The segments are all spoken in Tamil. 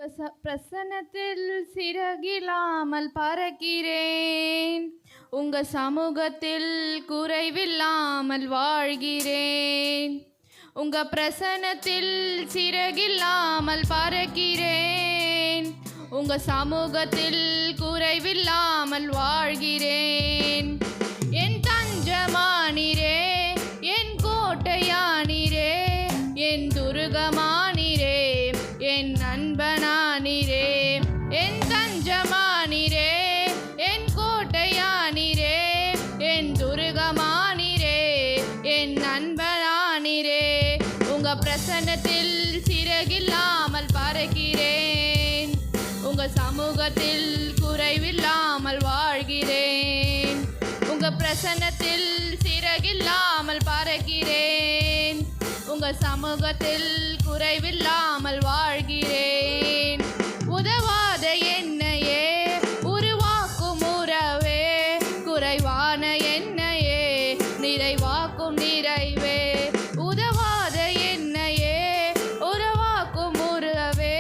பிரசன்னத்தில் சிறகில்லாமல் பறக்கிறேன். உங்க சமூகத்தில் குறைவில்லாமல் வாழ்கிறேன். உங்க பிரசன்னத்தில் சிறகில்லாமல் பறக்கிறேன். உங்க சமூகத்தில் குறைவில்லாமல் வாழ்கிறேன். என் தஞ்சமானிரே, என் கோட்டையானிரே, என் துருகமானிரே, என் நண்பனானிரே. என் தஞ்சமானிரே, என் கோட்டையானிரே, என் துருகமானிரே, என் நண்பனானிரே. உங்க பிரசன்னத்தில் சிறகில்லாமல் பறக்கிறேன். உங்க சமூகத்தில் குறைவில்லாமல் வாழ்கிறேன். உங்க பிரசன்னத்தில் சிறகில்லாமல் பறக்கிறேன். உங்க சமூகத்தில் குறைவில்லாமல் வாழ்கிறேன். உதவாத என்னையே உருவாக்கும் உறவே, குறைவான என்னையே நிறைவாக்கும் நிறைவே. உதவாத என்னையே உருவாக்கும் உறவே,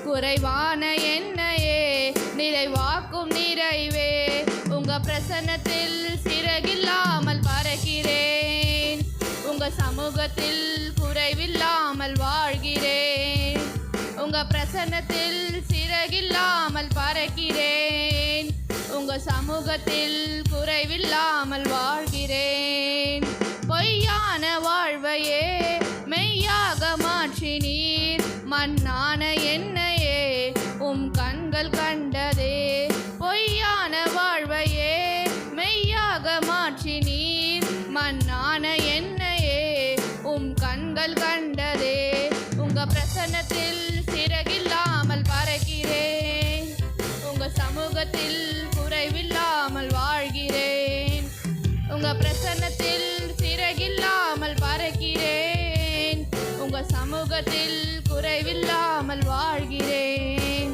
குறைவான என்னையே நிறைவாக்கும் நிறைவே. உங்க பிரசன்னத்தில் சிறகில்லாமல் பறக்கிறேன். உங்க சமூகத்தில் குறைவில்லாமல் வாழ்கிறேன். உங்க பிரசன்னத்தில் சிறகில்லாமல் பறக்கிறேன். உங்க சமூகத்தில் குறைவில்லாமல் வாழ்கிறேன். பொய்யான வாழ்வையே மெய்யாக மாற்றினீர். மண்ணான என்னையே உம் கண்கள் கண்டதே. பொய்யான வாழ்வையே மெய்யாக மாற்றினீர். மண்ணான என்னையே உம் கண்கள் கண்டதே. உங்க பிரசன்னத்தில் சிறகில்லாமல் பறக்கிறேன். உங்க சமூகத்தில் குறைவில்லாமல் வாழ்கிறேன். உங்க பிரசன்னத்தில் சிறகில்லாமல் பறக்கிறேன். உங்க சமூகத்தில் குறைவில்லாமல் வாழ்கிறேன்.